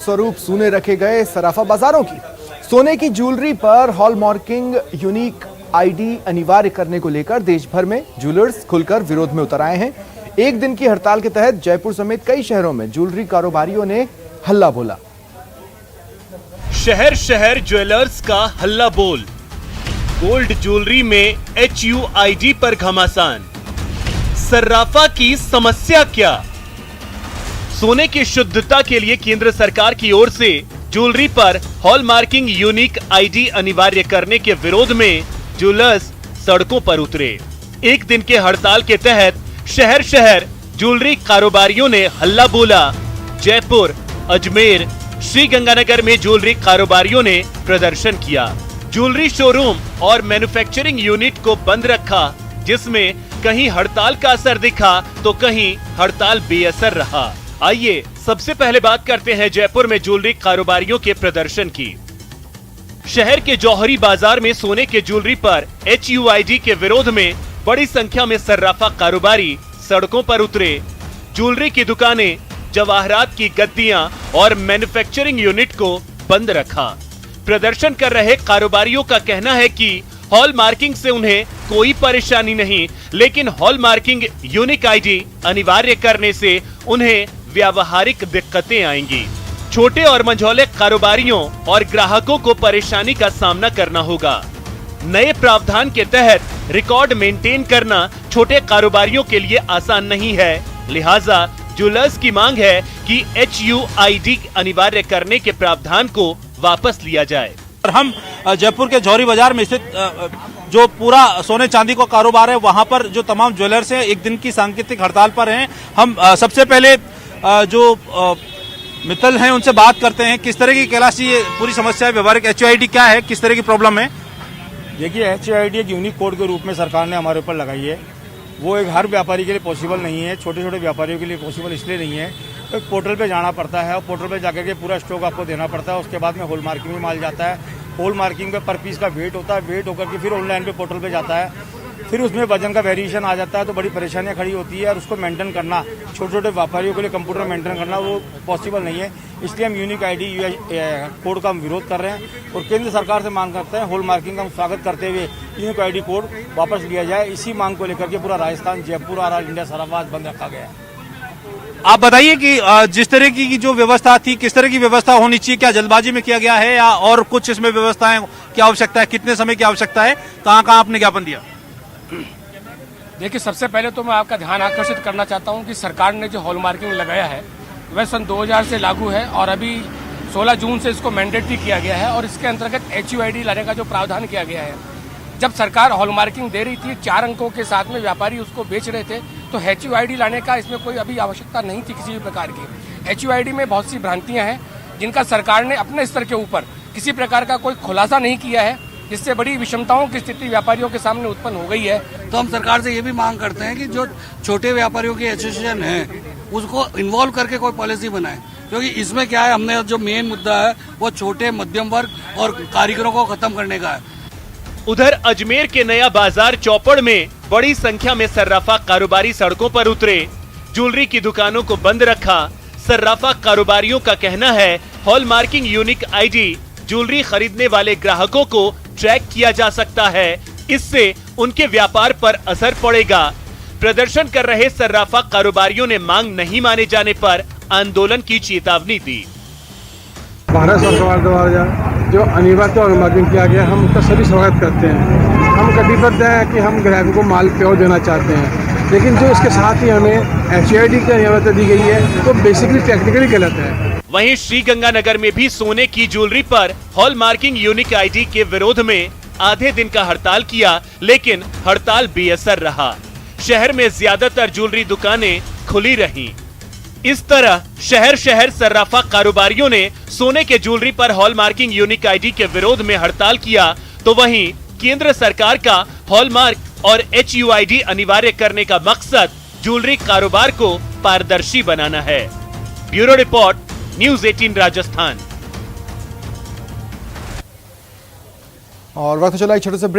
स्वरूप सोने रखे गए सराफा बाजारों की सोने की ज्वेलरी पर हॉलमार्किंग यूनिक आईडी अनिवार्य करने को लेकर देश भर में ज्वेलर्स खुलकर विरोध में उतर आए हैं। एक दिन की हड़ताल के तहत जयपुर समेत कई शहरों में ज्वेलरी कारोबारियों ने हल्ला बोला। शहर शहर ज्वेलर्स का हल्ला बोल। गोल्ड ज्वेलरी में HUID पर घमासान। सर्राफा की समस्या क्या? सोने की शुद्धता के लिए केंद्र सरकार की ओर से ज्वेलरी पर हॉलमार्किंग यूनिक आईडी अनिवार्य करने के विरोध में ज्वेलर्स सड़कों पर उतरे। एक दिन के हड़ताल के तहत शहर शहर ज्वेलरी कारोबारियों ने हल्ला बोला। जयपुर, अजमेर, श्रीगंगानगर में ज्वेलरी कारोबारियों ने प्रदर्शन किया। ज्वेलरी शोरूम और मैन्युफैक्चरिंग यूनिट को बंद रखा, जिसमें कहीं हड़ताल का असर दिखा तो कहीं हड़ताल बेअसर रहा। आइए सबसे पहले बात करते हैं जयपुर में ज्वेलरी कारोबारियों के प्रदर्शन की। शहर के जौहरी बाजार में सोने के ज्वेलरी पर HUID के विरोध में बड़ी संख्या में सर्राफा कारोबारी सड़कों पर उतरे। ज्वेलरी की दुकानें, जवाहरात की गद्दियां और मैन्युफैक्चरिंग यूनिट को बंद रखा। प्रदर्शन कर रहे कारोबारियों का कहना है कि हॉल मार्किंग से उन्हें कोई परेशानी नहीं, लेकिन हॉल मार्किंग यूनिक आईडी अनिवार्य करने से उन्हें व्यावहारिक दिक्कतें आएंगी। छोटे और मंझौले कारोबारियों और ग्राहकों को परेशानी का सामना करना होगा। नए प्रावधान के तहत रिकॉर्ड मेंटेन करना छोटे कारोबारियों के लिए आसान नहीं है, लिहाजा ज्वेलर्स की मांग है कि HUID अनिवार्य करने के प्रावधान को वापस लिया जाए। हम जयपुर के जौहरी बाजार में स्थित जो पूरा सोने चांदी का कारोबार है, वहां पर जो तमाम ज्वेलर्स हैं एक दिन की सांकेतिक हड़ताल पर हैं। हम सबसे पहले जो मित्तल हैं उनसे बात करते हैं। किस तरह की कैलाश जी ये पूरी समस्या है, व्यवहारिक HUID क्या है, किस तरह की प्रॉब्लम है? देखिए, HUID एक यूनिक कोड के रूप में सरकार ने हमारे ऊपर लगाई है। वो एक हर व्यापारी के लिए पॉसिबल नहीं है, छोटे छोटे व्यापारियों के लिए पॉसिबल इसलिए नहीं है। तो एक पोर्टल पे जाना पड़ता है और पोर्टल पे जाकर के पूरा स्टॉक आपको देना पड़ता है। उसके बाद में होल मार्किंग में माल जाता है। होल मार्किंग पे पर पीस का वेट होता है, वेट होकर के फिर ऑनलाइन पे पोर्टल पे जाता है, फिर उसमें वजन का वेरिएशन आ जाता है। तो बड़ी परेशानियां खड़ी होती है और उसको मेंटेन करना छोटे छोटे व्यापारियों के लिए कंप्यूटर मेंटेन करना वो पॉसिबल नहीं है। इसलिए हम यूनिक आईडी कोड का हम विरोध कर रहे हैं और केंद्र सरकार से मांग करते हैं होल मार्किंग का हम स्वागत करते हुए यूनिक आईडी कोड वापस लिया जाए। इसी मांग को लेकर के पूरा राजस्थान, जयपुर और ऑल इंडिया सराफा बंद रखा गया है। आप बताइए कि जिस तरह की जो व्यवस्था थी, किस तरह की व्यवस्था होनी चाहिए, क्या जल्दबाजी में किया गया है या और कुछ इसमें व्यवस्थाएं की आवश्यकता है, कितने समय की आवश्यकता है, कहाँ कहाँ आपने ज्ञापन दिया? देखिए, सबसे पहले तो मैं आपका ध्यान आकर्षित करना चाहता हूं कि सरकार ने जो हॉलमार्किंग लगाया है वह सन 2000 से लागू है और अभी 16 जून से इसको मैंडेटरी किया गया है और इसके अंतर्गत HUID लाने का जो प्रावधान किया गया है। जब सरकार हॉलमार्किंग दे रही थी 4 अंकों के साथ में व्यापारी उसको बेच रहे थे, तो HUID लाने का इसमें कोई अभी आवश्यकता नहीं थी किसी भी प्रकार की। HUID में बहुत सी भ्रांतियां हैं जिनका सरकार ने अपने स्तर के ऊपर किसी प्रकार का कोई खुलासा नहीं किया है, जिससे बड़ी विषमताओं की स्थिति व्यापारियों के सामने उत्पन्न हो गई है। तो हम सरकार से ये भी मांग करते हैं कि जो छोटे व्यापारियों की एसोसिएशन है उसको इन्वॉल्व करके कोई पॉलिसी बनाए, क्योंकि इसमें क्या है, हमने जो मेन मुद्दा है वो छोटे मध्यम वर्ग और कारीगरों को खत्म करने का है। उधर अजमेर के नया बाजार चौपड़ में बड़ी संख्या में सर्राफा कारोबारी सड़कों पर उतरे। ज्वेलरी की दुकानों को बंद रखा। सर्राफा कारोबारियों का कहना है हॉलमार्किंग यूनिक आईडी ज्वेलरी खरीदने वाले ग्राहकों को ट्रैक किया जा सकता है, इससे उनके व्यापार पर असर पड़ेगा। प्रदर्शन कर रहे सर्राफा कारोबारियों ने मांग नहीं माने जाने पर आंदोलन की चेतावनी दी। भारत सरकार द्वारा जो अनिवार्य हॉलमार्किंग किया गया, हम उसका सभी स्वागत करते हैं। हम कटिबद्ध हैं कि हम ग्राहकों को माल प्योर देना चाहते हैं, लेकिन जो इसके साथ ही हमें HUID की अनिवार्यता दी गई है तो बेसिकली टेक्निकली गलत है। वहीं श्रीगंगानगर में भी सोने की ज्वेलरी पर हॉलमार्किंग यूनिक आईडी के विरोध में आधे दिन का हड़ताल किया, लेकिन हड़ताल बेअसर रहा। शहर में ज्यादातर ज्वेलरी दुकानें खुली रहीं। इस तरह शहर शहर सर्राफा कारोबारियों ने सोने के ज्वेलरी पर हॉलमार्किंग यूनिक आईडी के विरोध में हड़ताल किया, तो वहीं केंद्र सरकार का हॉलमार्क और HUID अनिवार्य करने का मकसद ज्वेलरी कारोबार को पारदर्शी बनाना है। Bureau report, news 18 Rajasthan. और वक्त चला एक छोटे से